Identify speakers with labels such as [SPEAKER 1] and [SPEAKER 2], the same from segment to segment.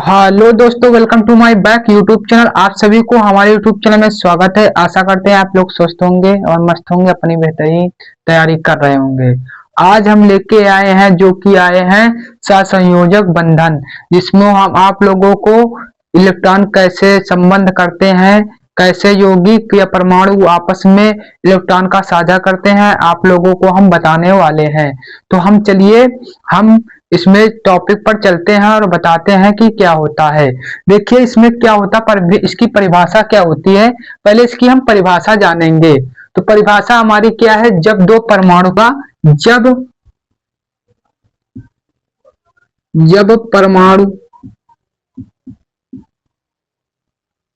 [SPEAKER 1] Hello दोस्तों, welcome to my back YouTube channel. आप सभी को हमारे यूट्यूब चैनल में स्वागत है। आशा करते हैं आप लोग स्वस्थ होंगे और मस्त होंगे, अपनी बेहतरीन तैयारी कर रहे होंगे। आज हम लेके आए हैं सहसंयोजक बंधन, जिसमें हम आप लोगों को इलेक्ट्रॉन कैसे संबंध करते हैं, कैसे यौगिक या परमाणु आपस में इलेक्ट्रॉन का साझा करते हैं, आप लोगों को हम बताने वाले हैं। तो हम इसमें टॉपिक पर चलते हैं और बताते हैं कि क्या होता है। देखिए इसमें क्या होता पर इसकी परिभाषा क्या होती है, पहले इसकी हम परिभाषा जानेंगे। तो परिभाषा हमारी क्या है, जब दो परमाणु का जब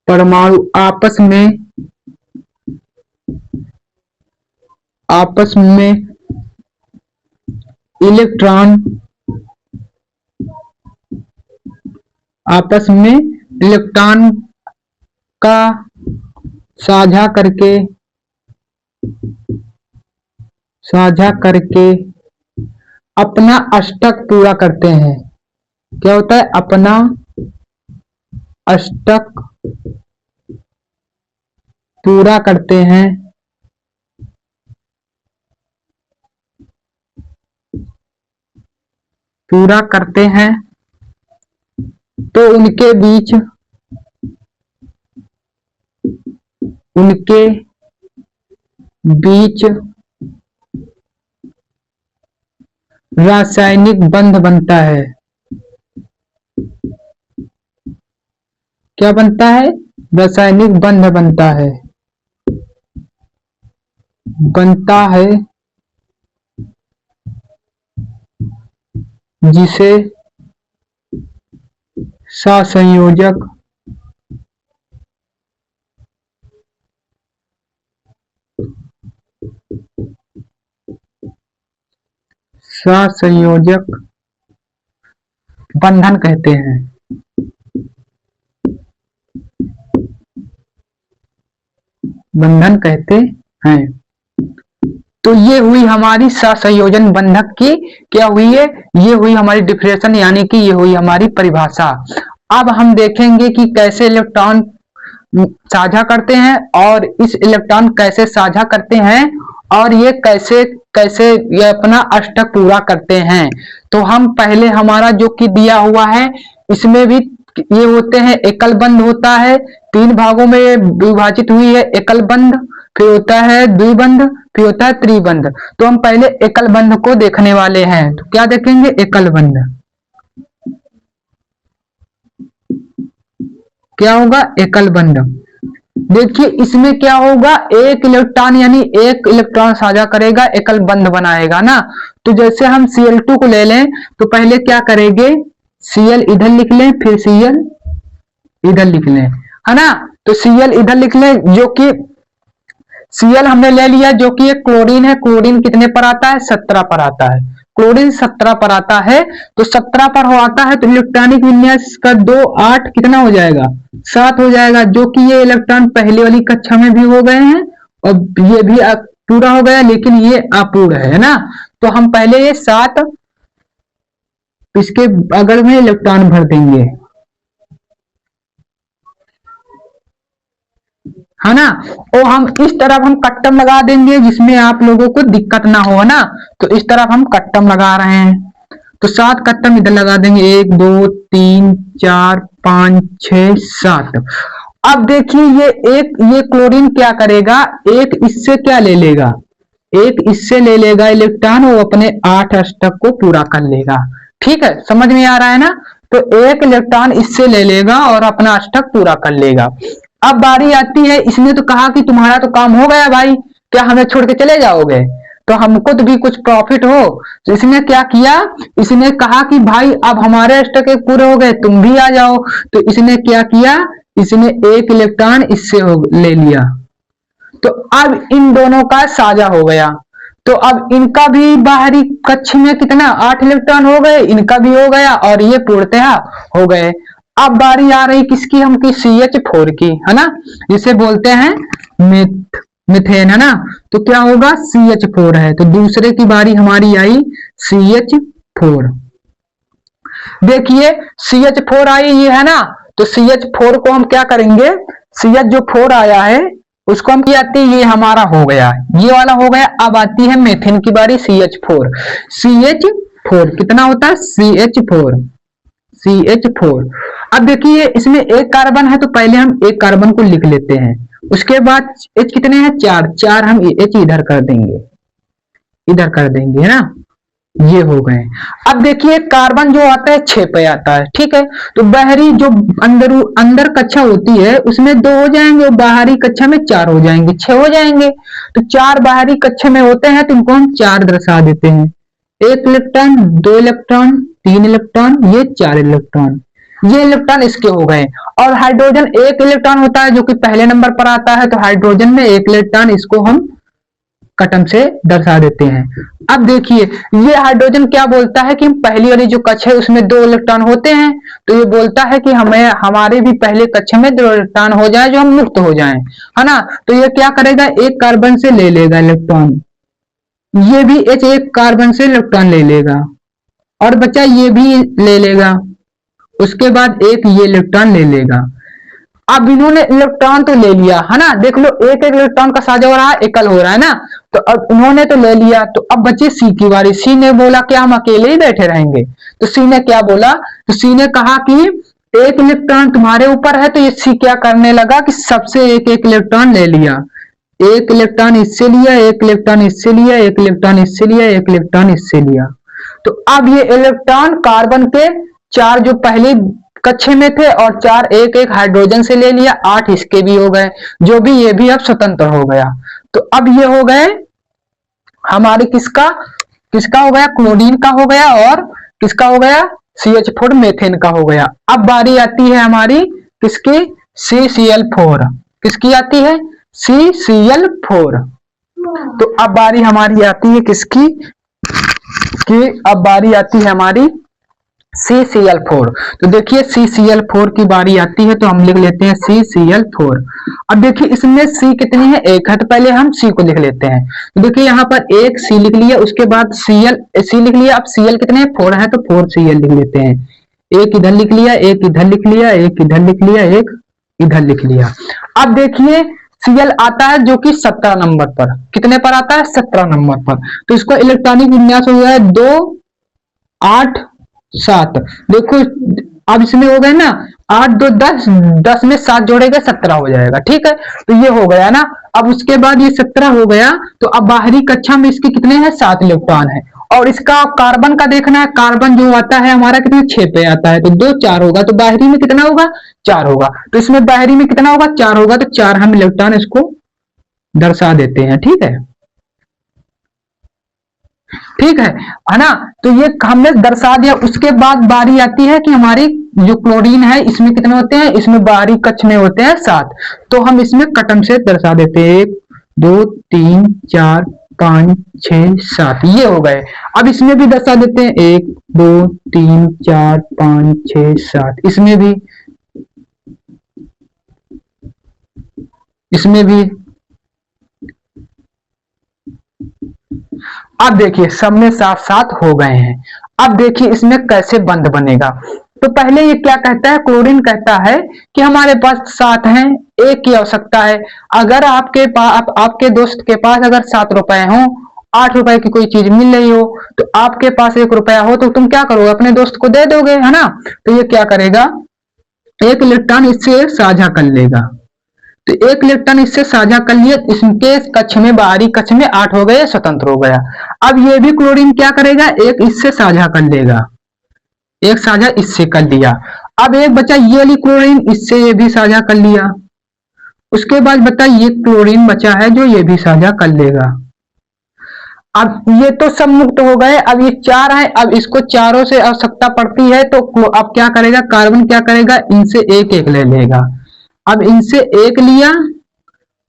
[SPEAKER 1] परमाणु आपस में इलेक्ट्रॉन का साझा करके अपना अष्टक पूरा करते हैं। क्या होता है, अपना अष्टक पूरा करते हैं। तो उनके बीच रासायनिक बंध बनता है। क्या बनता है, रासायनिक बंध बनता है जिसे सहसंयोजक बंधन कहते हैं। तो ये हुई हमारी सहसंयोजन बंधक की क्या हुई है, ये हुई हमारी डिफिनेशन, यानी कि ये हुई हमारी परिभाषा। अब हम देखेंगे कि कैसे इलेक्ट्रॉन साझा करते हैं और इस इलेक्ट्रॉन कैसे साझा करते हैं और ये कैसे कैसे ये अपना अष्टक पूरा करते हैं। तो हम पहले हमारा जो कि दिया हुआ है, इसमें भी ये होते हैं, एकल बंध होता है, 3 भागों में विभाजित हुई है एकल बंध, फिर होता है द्विबंध, फिर होता है त्रिबंध। तो हम पहले एकल बंध को देखने वाले हैं। तो क्या देखेंगे, एकल बंध क्या होगा, एकल बंध। देखिए इसमें क्या होगा, एक इलेक्ट्रॉन यानी एक इलेक्ट्रॉन साझा करेगा, एकल बंध बनाएगा ना। तो जैसे हम Cl2 को ले लें, तो पहले क्या करेंगे, Cl इधर लिख लें, फिर Cl इधर लिख लें, है ना। तो Cl इधर लिख लें, जो कि Cl हमने ले लिया, जो कि एक क्लोरीन है। क्लोरीन कितने पर आता है, 17 पर आता है। क्लोरीन 17 पर आता है। तो 17 पर हो आता है तो इलेक्ट्रॉनिक विन्यास का 2 8 कितना हो जाएगा, 7 हो जाएगा, जो कि ये इलेक्ट्रॉन पहले वाली कक्षा में भी हो गए हैं और ये भी पूरा हो गया, लेकिन ये अपूर्ण है ना। तो हम पहले ये 7 इसके अगल में इलेक्ट्रॉन भर देंगे, है ना। और हम इस तरफ हम कट्टम लगा देंगे, जिसमें आप लोगों को दिक्कत ना हो, ना। तो इस तरफ हम कट्टम लगा रहे हैं, तो 7 कट्टम इधर लगा देंगे, 1 2 3 4 5 6 7। अब देखिए ये क्लोरीन क्या करेगा, एक इससे क्या ले लेगा, एक इससे ले लेगा इलेक्ट्रॉन, वो अपने 8 अष्टक को पूरा कर लेगा। ठीक है, समझ में आ रहा है ना। तो एक इलेक्ट्रॉन इससे ले लेगा और अपना अष्टक पूरा कर लेगा। अब बारी आती है, इसने तो कहा कि तुम्हारा तो काम हो गया भाई, क्या हमें छोड़ के चले जाओगे, तो हमको तो भी कुछ प्रॉफिट हो। तो इसने क्या किया, इसने कहा कि भाई अब हमारे अष्टक पूरे हो गए, तुम भी आ जाओ। तो इसने क्या किया, इसने एक इलेक्ट्रॉन इससे ले लिया, तो अब इन दोनों का साझा हो गया। तो अब इनका भी बाहरी कक्ष में कितना 8 इलेक्ट्रॉन हो गए, इनका भी हो गया और ये पूर्णतः हो गए। अब बारी आ रही किसकी, हम की CH4 की, है ना, जिसे बोलते हैं मिथेन, है ना। तो क्या होगा, CH4 है, तो दूसरे की बारी हमारी आई CH4। देखिए CH4 आई ये है ना, तो CH4 को हम क्या करेंगे, CH जो 4 आया है उसको हम क्या आती है, ये हमारा हो गया, ये वाला हो गया। अब आती है मेथेन की बारी, CH4। CH4 कितना होता है, CH4। CH4। अब देखिए इसमें एक कार्बन है, तो पहले हम एक कार्बन को लिख लेते हैं, उसके बाद H कितने हैं, 4 4, हम H इधर कर देंगे, इधर कर देंगे, है ना, ये हो गए। अब देखिए कार्बन जो आता है 6 पे आता है, ठीक है, तो बाहरी जो अंदर कक्षा होती है उसमें 2 हो जाएंगे, और बाहरी कक्षा में 4 हो जाएंगे, 6 हो जाएंगे। तो 4 बाहरी कक्षा में होते हैं, तो इनको हम 4 दर्शा देते हैं, 1 इलेक्ट्रॉन, 2 इलेक्ट्रॉन, 3 इलेक्ट्रॉन, ये 4 इलेक्ट्रॉन, ये इलेक्ट्रॉन इसके हो गए। और हाइड्रोजन 1 इलेक्ट्रॉन होता है जो कि पहले नंबर पर आता है, तो हाइड्रोजन में 1 इलेक्ट्रॉन, इसको हम कटम से दर्शा देते हैं। अब देखिए ये हाइड्रोजन क्या बोलता है कि पहली वाली जो कक्षा है उसमें 2 इलेक्ट्रॉन होते हैं, तो ये बोलता है कि हमें हमारे भी पहले कक्षा में 2 इलेक्ट्रॉन हो जाए, जो हम मुक्त हो जाएं, है ना। तो ये क्या करेगा, एक कार्बन से ले लेगा इलेक्ट्रॉन, ये भी एक कार्बन से इलेक्ट्रॉन ले लेगा, और बच्चा ये भी ले लेगा, उसके बाद एक ये इलेक्ट्रॉन ले लेगा। अब इन्होंने इलेक्ट्रॉन तो ले लिया है ना, देख लो एक एक इलेक्ट्रॉन का साझा हो रहा है, एकल हो रहा है ना, तो अब उन्होंने तो ले लिया, तो अब बचे सी की बारी। सी ने बोला कि हम अकेले ही बैठे रहेंगे, तो सी ने क्या बोला, तो सी ने कहा कि एक इलेक्ट्रॉन तुम्हारे ऊपर है, तो ये सी क्या करने लगा कि सबसे एक एक इलेक्ट्रॉन ले लिया, एक इलेक्ट्रॉन इससे लिया, एक इलेक्ट्रॉन इससे लिया, एक इलेक्ट्रॉन इससे लिया, एक इलेक्ट्रॉन इससे लिया। तो अब ये इलेक्ट्रॉन कार्बन के 4 जो पहले कक्षे में थे, और 4 एक एक हाइड्रोजन से ले लिया, 8 इसके भी हो गए, जो भी ये भी अब स्वतंत्र हो गया। तो अब ये हो गए हमारे किसका किसका हो गया, क्लोरीन का हो गया, और किसका हो गया, CH4 मेथेन का हो गया। अब बारी आती है हमारी किसकी, CCl4, किसकी आती है, CCl4। तो अब बारी हमारी आती है किसकी, कि अब बारी आती है हमारी CCl4। तो देखिए CCl4 की बारी आती है, तो हम लिख लेते हैं CCl4। अब देखिए इसमें C कितनी है, 1 है, तो पहले हम C को लिख लेते हैं। तो देखिए यहाँ पर एक C लिख लिया, उसके बाद C लिख लिया, अब Cl कितने हैं, 4 है, तो 4Cl लिख लेते हैं, एक इधर लिख लिया, एक इधर लिख लिया, एक इधर लिख लिया, एक इधर लिख लिया। अब देखिए Cl आता है जो कि 17 नंबर पर, कितने पर आता है, 17 नंबर पर, तो इसको इलेक्ट्रॉनिक विन्यास हो गया है 2 8 7। देखो अब इसमें हो गए ना 8 2 10, 10 में 7 जोड़ेगा 17 हो जाएगा, ठीक है, तो ये हो गया ना। अब उसके बाद ये 17 हो गया, तो अब बाहरी कक्षा में इसके कितने हैं, 7 इलेक्ट्रॉन है, और इसका कार्बन का देखना है, कार्बन जो आता है हमारा कितने 6 पे आता है, तो 2 4 होगा, तो बाहरी में कितना होगा, 4 होगा, तो इसमें बाहरी में कितना होगा, 4 होगा, तो 4 हम इलेक्ट्रॉन इसको दर्शा देते हैं, ठीक है, ठीक है ना। तो ये हमने दर्शा दिया। उसके बाद बारी आती है कि हमारी जो क्लोरीन है इसमें कितने होते हैं, इसमें बाहरी कक्ष में होते हैं 7, तो हम इसमें कटम से दर्शा देते हैं, 1 2 3 4 5 6 7, ये हो गए। अब इसमें भी दर्शा देते हैं, 1 2 3 4 5 6 7, इसमें भी, इसमें भी। अब देखिए सब में 7 7 हो गए हैं। अब देखिए इसमें कैसे बंध बनेगा। तो पहले ये क्या कहता है, क्लोरीन कहता है कि हमारे पास 7 हैं, एक की आवश्यकता है। अगर आपके पास आपके दोस्त के पास अगर 7 रुपए हो, 8 रुपए की कोई चीज मिल रही हो, तो आपके पास 1 रुपया हो, तो तुम क्या करोगे, अपने दोस्त को दे दोगे, है ना। तो ये क्या करेगा, एक इलेक्ट्रॉन इससे साझा कर लेगा, तो एक इलेक्ट्रॉन इससे साझा कर लिया, इसके कक्ष में बाहरी कक्ष में 8 हो गए, स्वतंत्र हो गया। अब ये भी क्लोरीन क्या करेगा, एक इससे साझा कर लेगा, एक साझा इससे कर लिया। अब एक बचा ये वाली क्लोरीन, इससे ये भी साझा कर लिया। उसके बाद बता ये क्लोरीन बचा है जो ये भी साझा कर लेगा। अब ये तो सब मुक्त हो गए। अब ये 4 है, अब इसको चारों से आवश्यकता पड़ती है, तो अब क्या करेगा, कार्बन क्या करेगा, इनसे एक एक ले लेगा। अब इनसे एक लिया,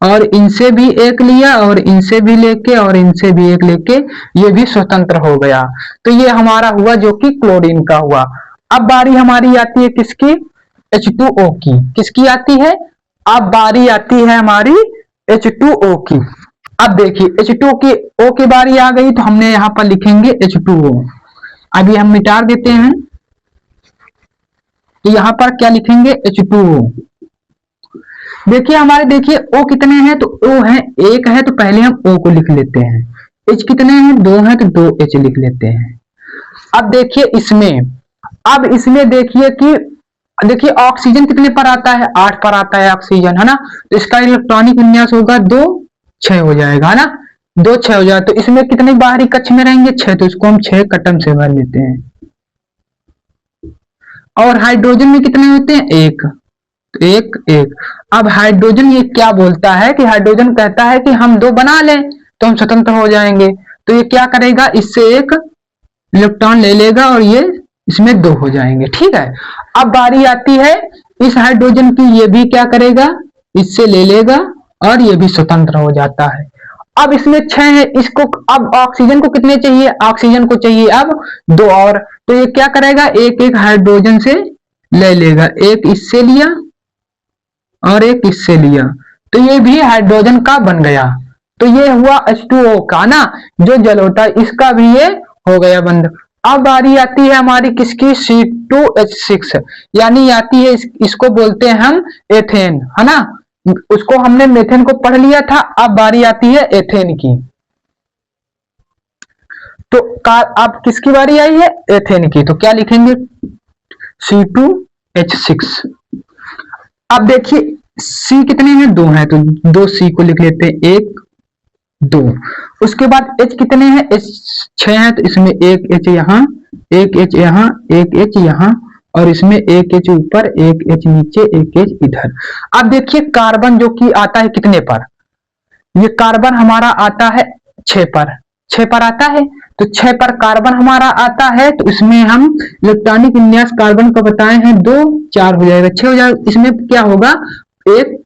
[SPEAKER 1] और इनसे भी एक लिया, और इनसे भी लेके, और इनसे भी एक लेके, ये भी स्वतंत्र हो गया। तो ये हमारा हुआ जो कि क्लोरीन का हुआ। अब बारी हमारी आती है किसकी, H2O की, किसकी आती है, अब बारी आती है हमारी H2O की। अब देखिए H2O की बारी आ गई, तो हमने यहाँ पर लिखेंगे H2O। अभी हम मिटा देते हैं, तो यहाँ पर क्या लिखेंगे H2O। देखिए हमारे, देखिए O कितने हैं, तो O है 1 है, तो पहले हम O को लिख लेते हैं। H कितने हैं, 2 हैं, तो 2H लिख लेते हैं। अब देखिए इसमें, अब इसमें देखिए कि देखिए ऑक्सीजन कितने पर आता है, 8 पर आता है ऑक्सीजन, है ना। तो इसका इलेक्ट्रॉनिक विन्यास होगा 2 6 हो जाएगा, है ना। 2 6 हो जाए तो इसमें कितने बाहरी कक्ष में रहेंगे, 6, तो इसको हम 6 कटम से भर लेते हैं। और हाइड्रोजन में कितने होते हैं, 1, तो 1 1। अब हाइड्रोजन ये क्या बोलता है कि हाइड्रोजन कहता है कि हम 2 बना लें तो हम स्वतंत्र हो जाएंगे। तो ये क्या करेगा, इससे एक इलेक्ट्रॉन ले लेगा और ये इसमें 2 हो जाएंगे, ठीक है। अब बारी आती है इस हाइड्रोजन की, ये भी क्या करेगा, इससे ले लेगा और ये भी स्वतंत्र हो जाता है। अब इसमें 6 है, इसको अब ऑक्सीजन को कितने चाहिए, ऑक्सीजन को चाहिए अब 2 और, तो ये क्या करेगा, एक एक हाइड्रोजन से ले लेगा, एक इससे लिया और एक इससे लिया, तो ये भी हाइड्रोजन का बन गया। तो ये हुआ H2O का ना, जो जल होता है, इसका भी ये हो गया बंद। अब बारी आती है हमारी किसकी, C2H6, यानी आती है इसको बोलते हैं हम एथेन, है ना। उसको हमने मेथेन को पढ़ लिया था, अब बारी आती है एथेन की। तो अब किसकी बारी आई है, एथेन की। तो क्या लिखेंगे, C2H6। अब देखिए C कितने हैं, 2 हैं, तो 2C को लिख लेते हैं, 1 2। उसके बाद H कितने हैं, H 6 हैं, तो इसमें एक H यहाँ, एक H यहाँ, एक H यहाँ, और इसमें एक H ऊपर, एक H नीचे, एक H इधर। अब देखिए कार्बन जो कि आता है कितने पर, ये कार्बन हमारा आता है 6 पर, 6 पर आता है, तो 6 पर कार्बन हमारा आता है, तो इसमें हम इलेक्ट्रॉनिक विन्यास कार्बन का बताए हैं 2 4 हो जाएगा, 6 हो जाएगा। इसमें क्या होगा, एक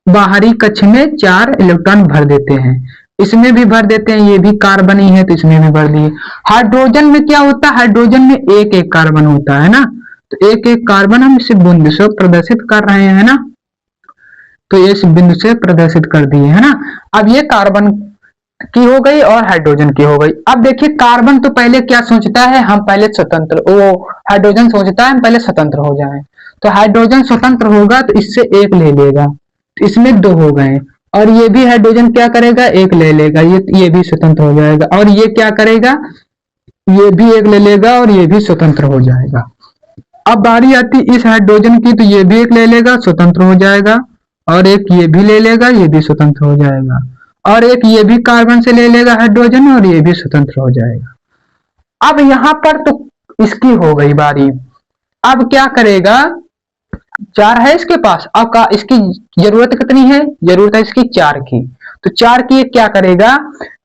[SPEAKER 1] बाहरी कक्ष में 4 इलेक्ट्रॉन भर देते हैं, इसमें भी भर देते हैं, ये भी कार्बन ही है तो इसमें भी भर दिए। हाइड्रोजन में क्या होता है, हाइड्रोजन में एक एक कार्बन होता है ना, तो एक एक कार्बन हम इसे बिंदु से प्रदर्शित कर रहे हैं ना, तो ये इस बिंदु से प्रदर्शित कर दिए, है ना। अब ये कार्बन की हो गई और हाइड्रोजन की हो गई। अब देखिए कार्बन तो पहले क्या सोचता है, हम पहले स्वतंत्र, वो हाइड्रोजन सोचता है हम पहले स्वतंत्र हो जाएं, तो हाइड्रोजन स्वतंत्र होगा तो इससे एक ले लेगा, तो इसमें 2 हो गए, और ये भी हाइड्रोजन क्या करेगा, एक ले लेगा, ये भी स्वतंत्र हो जाएगा, और ये क्या करेगा, ये भी एक ले लेगा और ये भी स्वतंत्र हो जाएगा। अब बारी आती इस हाइड्रोजन की, तो ये भी एक ले लेगा, स्वतंत्र हो जाएगा, और एक ये भी ले लेगा, ये भी स्वतंत्र हो जाएगा, और एक ये भी कार्बन से ले लेगा हाइड्रोजन और ये भी स्वतंत्र हो जाएगा। अब यहां पर तो इसकी हो गई बारी, अब क्या करेगा, 4 है इसके पास, अब का इसकी जरूरत कितनी है, जरूरत है इसकी 4 की, तो 4 की एक क्या करेगा,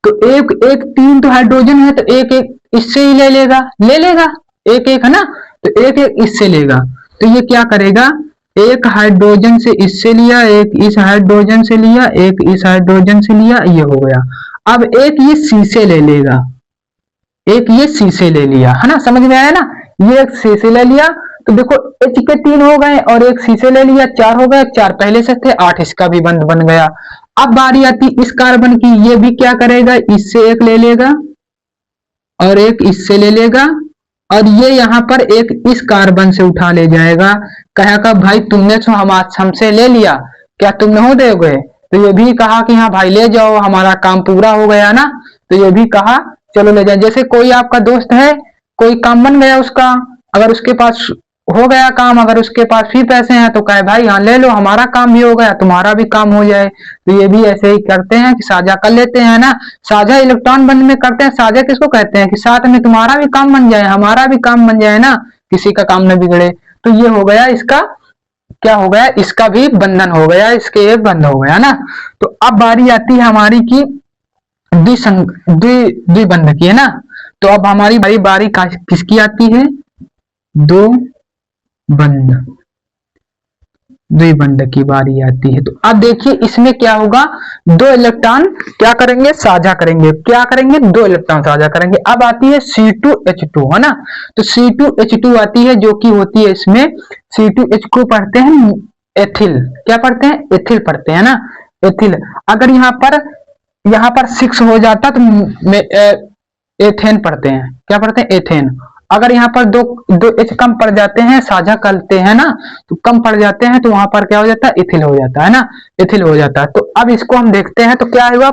[SPEAKER 1] तो एक एक 3 तो हाइड्रोजन है, तो एक एक इससे ही ले लेगा, एक एक, है ना, तो एक एक इससे लेगा, तो ये क्या करेगा, एक हाइड्रोजन से इससे लिया, एक इस हाइड्रोजन से लिया, एक इस हाइड्रोजन से लिया, ये हो गया। अब एक ये सी से ले लेगा, एक ये सी से ले लिया, है ना, समझ में आया ना, ये एक सी से ले लिया, तो देखो H के 3 हो गए और एक सी से ले लिया, 4 हो गए, 4 पहले से थे, 8 इसका भी बंद बन गया। अब बारी आती इस कार्बन की, ये भी क्या करेगा, इससे एक ले लेगा और एक इससे ले लेगा, और ये यहाँ पर एक इस कार्बन से उठा ले जाएगा, कहेगा भाई तुमने तो हमसे ले लिया, क्या तुम नहीं दोगे, तो ये भी कहा कि हाँ भाई ले जाओ, हमारा काम पूरा हो गया ना, तो ये भी कहा चलो ले जाओ। जैसे कोई आपका दोस्त है, कोई काम बन गया उसका, अगर उसके पास हो गया काम, अगर उसके पास भी पैसे हैं तो कहे भाई हाँ ले लो, हमारा काम भी हो गया, तुम्हारा भी काम हो जाए। तो ये भी ऐसे ही करते हैं कि साझा कर लेते हैं ना, साझा इलेक्ट्रॉन बंद में करते हैं। साझा किसको कहते हैं कि साथ में तुम्हारा भी काम बन जाए, हमारा भी काम बन जाए ना, किसी का काम न बिगड़े। तो ये हो गया इसका, क्या हो गया, इसका भी बंधन हो गया, इसके ये बंद हो गया ना। तो अब बारी आती है हमारी की द्विबंध की, है ना। तो अब हमारी बारी किसकी आती है, दो बंध, द्विबंध की बारी आती है। तो अब देखिए इसमें क्या होगा, 2 इलेक्ट्रॉन क्या करेंगे, साझा करेंगे, क्या करेंगे, 2 इलेक्ट्रॉन साझा करेंगे। अब आती है C2H2, है ना, तो C2H2 आती है जो कि होती है इसमें, C2H2 पढ़ते हैं एथिल, क्या पढ़ते हैं, एथिल पढ़ते हैं ना, एथिल। अगर यहाँ पर 6 हो जाता तो एथेन पढ़ते हैं, क्या पढ़ते हैं, एथेन। अगर यहाँ पर दो दो H कम पड़ जाते हैं, साझा करते हैं ना, तो कम पड़ जाते हैं, तो वहां पर क्या हो जाता है, इथिल हो जाता है ना, इथिल हो जाता है। तो अब इसको हम देखते हैं, तो क्या है,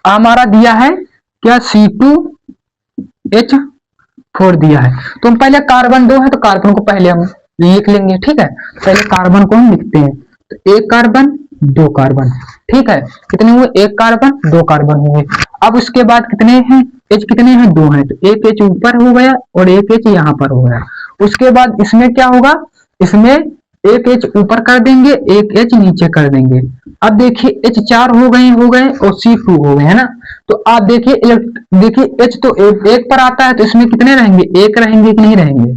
[SPEAKER 1] हमारा दिया है क्या, C2H4 दिया है। तो हम पहले कार्बन 2 है, तो कार्बन को पहले हम लिख लेंगे, ठीक है। पहले कार्बन को हम लिखते हैं, तो एक कार्बन दो कार्बन, ठीक है। कितने हुए, एक कार्बन दो कार्बन हुए। अब उसके बाद कितने हैं, H कितने हैं, दो हैं, तो एक H ऊपर हो गया और एक H यहाँ पर हो गया। उसके बाद इसमें क्या होगा, इसमें एक H ऊपर कर देंगे, एक H नीचे कर देंगे। अब देखिए H4 हो गए और C2 हो गए, है ना। तो आप देखिए H तो एक पर आता है, तो इसमें कितने रहेंगे, एक रहेंगे कि नहीं रहेंगे,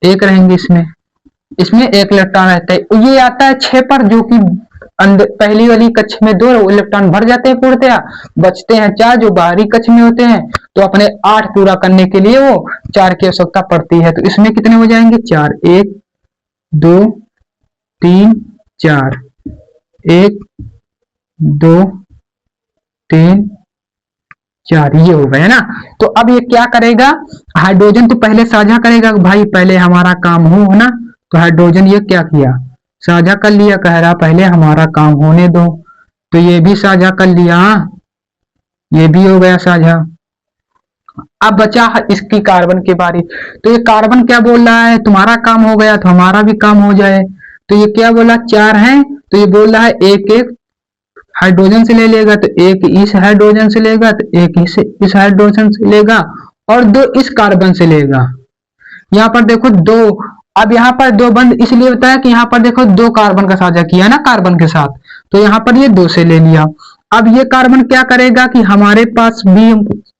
[SPEAKER 1] एक रहेंगे। इसमें एक इलेक्ट्रॉन रहता है। ये आता है 6 पर, जो कि पहली वाली कक्ष में 2 इलेक्ट्रॉन भर जाते हैं पूर्णतया, बचते हैं 4 जो बाहरी कक्ष में होते हैं। तो अपने 8 पूरा करने के लिए वो 4 की आवश्यकता पड़ती है। तो इसमें कितने हो जाएंगे, 4, 1 2 3 4, 1 2 3 4, ये हो गए, है ना। तो अब ये क्या करेगा, हाइड्रोजन तो पहले साझा करेगा, भाई पहले हमारा काम हो ना। तो हाइड्रोजन ये क्या किया, साझा कर लिया, कह रहा पहले हमारा काम होने दो। तो ये भी साझा कर लिया, ये भी हो गया साझा। अब बचा इसकी कार्बन की बारी। तो ये कार्बन क्या बोल रहा है, तुम्हारा काम हो गया तो हमारा भी काम हो जाए। तो ये क्या बोला, 4 है, तो ये बोल रहा है एक एक हाइड्रोजन से ले लेगा, तो एक इस हाइड्रोजन से लेगा, तो एक इस हाइड्रोजन से लेगा, और 2 इस कार्बन से लेगा। यहाँ पर देखो 2, अब यहाँ पर 2 बंद इसलिए होता है कि यहाँ पर देखो 2 कार्बन का साझा किया ना कार्बन के साथ, तो यहाँ पर ये 2 से ले लिया। अब ये कार्बन क्या करेगा कि हमारे पास भी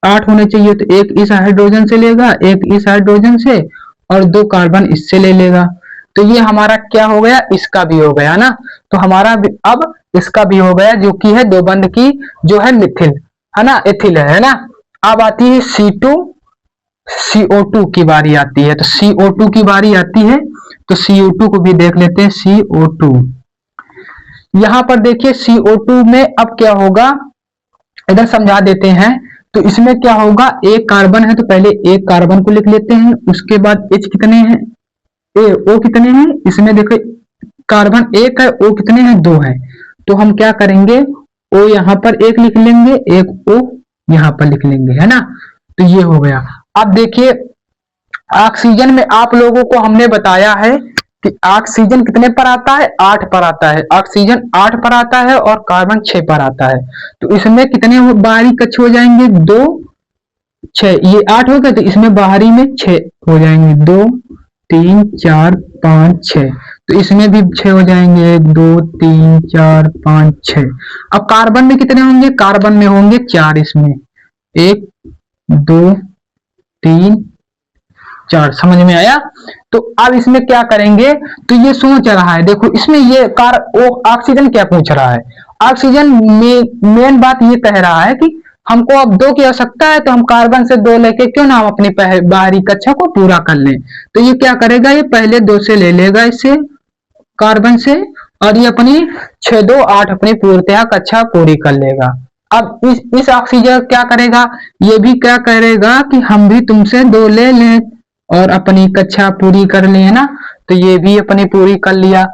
[SPEAKER 1] 8 होने चाहिए, तो एक इस हाइड्रोजन से लेगा, एक इस हाइड्रोजन से, और 2 कार्बन इससे ले लेगा। तो ये हमारा क्या हो गया, इसका भी हो गया ना। तो हमारा अब इसका भी हो गया, जो कि है 2 बंद की, जो है मिथिल, है ना, एथिल है ना। अब आती है C2 CO2 की बारी आती है। तो CO2 की बारी आती है, तो CO2 को भी देख लेते हैं। CO2 यहां पर देखिए, CO2 में अब क्या होगा, इधर समझा देते हैं। तो इसमें क्या होगा, एक कार्बन है, तो पहले एक कार्बन को लिख लेते हैं। उसके बाद H कितने हैं, O कितने हैं, इसमें देखो कार्बन एक है, O कितने हैं, 2 है। तो हम क्या करेंगे, O यहाँ पर एक लिख लेंगे, एक O यहाँ पर लिख लेंगे, है ना। तो ये हो गया। अब देखिए ऑक्सीजन में आप लोगों को हमने बताया है कि ऑक्सीजन कितने पर आता है, 8 पर आता है। ऑक्सीजन 8 पर आता है और कार्बन 6 पर आता है। तो इसमें कितने बाहरी कक्ष हो जाएंगे, 2 6, ये 8 हो गए, तो इसमें बाहरी में 6 हो जाएंगे, 2 3 4 5 6। तो इसमें भी 6 हो जाएंगे, 1 2 3 4 5 6। अब कार्बन में कितने होंगे, कार्बन में होंगे 4, इसमें 1 2 3 4। समझ में आया। तो अब इसमें क्या करेंगे, तो ये सोच रहा है, देखो इसमें ये ऑक्सीजन क्या पूछ रहा है। ऑक्सीजन में मेन बात ये कह रहा है कि हमको अब 2 की आवश्यकता है, तो हम कार्बन से 2 लेके क्यों ना हम अपनी बाहरी कक्षा को पूरा कर लें। तो ये क्या करेगा, ये पहले 2 से ले लेगा, इससे कार्बन से, और ये अपनी 6 2 8 अपनी पूर्णतया कक्षा पूरी कर लेगा। अब इस ऑक्सीजन क्या करेगा, ये भी क्या करेगा कि हम भी तुमसे 2 ले लें और अपनी कक्षा पूरी कर ली, है ना। तो ये भी अपनी पूरी कर लिया।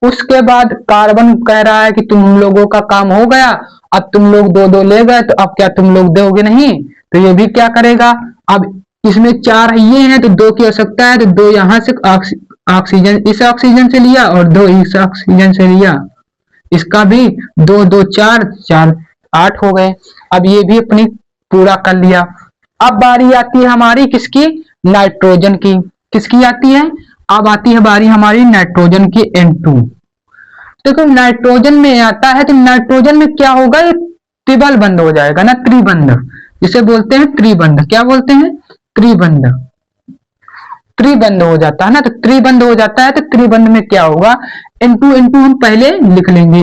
[SPEAKER 1] उसके बाद कार्बन कह रहा है कि तुम लोगों का काम हो गया, अब तुम लोग 2 2 ले गए, तो अब क्या तुम लोग दोगे नहीं। तो ये भी क्या करेगा, अब इसमें 4 ये हैं, तो 2 की आवश्यकता है, तो 2 यहां से ऑक्सीजन इस ऑक्सीजन से लिया और 2 इस ऑक्सीजन से लिया। इसका भी 2 2 4 4 8 हो गए। अब ये भी अपनी पूरा कर लिया। अब बारी आती है हमारी किसकी, नाइट्रोजन की। किसकी आती है, अब आती है बारी हमारी नाइट्रोजन की, N2। देखो नाइट्रोजन में आता है, तो नाइट्रोजन में क्या होगा, ये त्रिबल बंद हो जाएगा ना, त्रिबंध जिसे बोलते हैं, त्रिबंध क्या बोलते हैं, त्रिबंध। त्रिबंध हो जाता है ना, तो त्रिबंध हो जाता है। तो त्रिबंध में क्या होगा, N2 N2 हम पहले लिख लेंगे,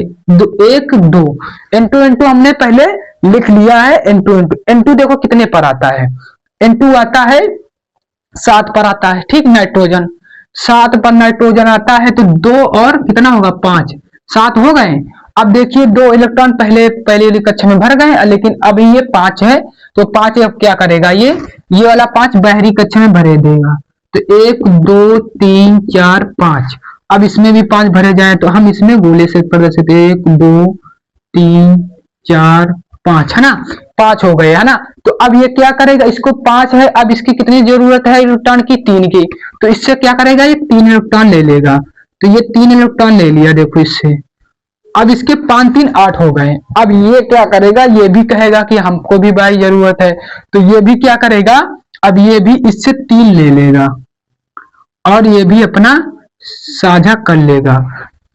[SPEAKER 1] 1 2 N2 N2 हमने पहले लिख लिया है। N2 N2 देखो कितने पर आता है, N2 आता है 7 पर आता है, ठीक। नाइट्रोजन 7 पर नाइट्रोजन आता है, तो 2 और कितना होगा, 5 7 हो गए। अब देखिए 2 इलेक्ट्रॉन पहले पहले वाली कक्षा में भर गए, लेकिन अभी ये 5 है, तो 5 अब क्या करेगा, ये वाला 5 बाहरी कक्षा में भरे देगा। तो 1 2 3 4 5, अब इसमें भी 5 भरे जाए तो हम इसमें गोले से प्रदर्शित 1 2 3 4 5 है ना, 5 हो गए है ना। तो अब ये क्या करेगा, इसको 5 है, अब इसकी कितनी जरूरत है इलेक्ट्रॉन की, 3 की, तो इससे क्या करेगा, ये 3 इलेक्ट्रॉन ले लेगा। तो ये 3 इलेक्ट्रॉन ले लिया देखो इससे, अब इसके 5 3 8 हो गए। अब ये क्या करेगा, ये भी कहेगा कि हमको भी भाई जरूरत है, तो ये भी क्या करेगा, अब ये भी इससे 3 ले लेगा और ये भी अपना साझा कर लेगा।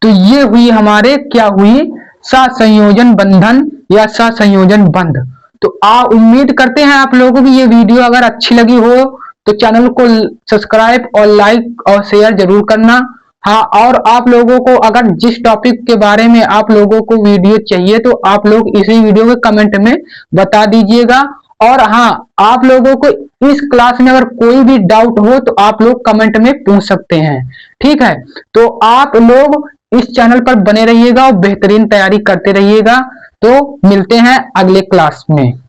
[SPEAKER 1] तो ये हुई हमारे क्या हुई, सहसंयोजन बंधन या सहसंयोजन बंध। तो उम्मीद करते हैं आप लोगों को ये वीडियो अगर अच्छी लगी हो तो चैनल को सब्सक्राइब और लाइक और शेयर जरूर करना। हाँ, और आप लोगों को अगर जिस टॉपिक के बारे में आप लोगों को वीडियो चाहिए तो आप लोग इसी वीडियो के कमेंट में बता दीजिएगा। और हाँ, आप लोगों को इस क्लास में अगर कोई भी डाउट हो तो आप लोग कमेंट में पूछ सकते हैं, ठीक है। तो आप लोग इस चैनल पर बने रहिएगा और बेहतरीन तैयारी करते रहिएगा। तो मिलते हैं अगले क्लास में।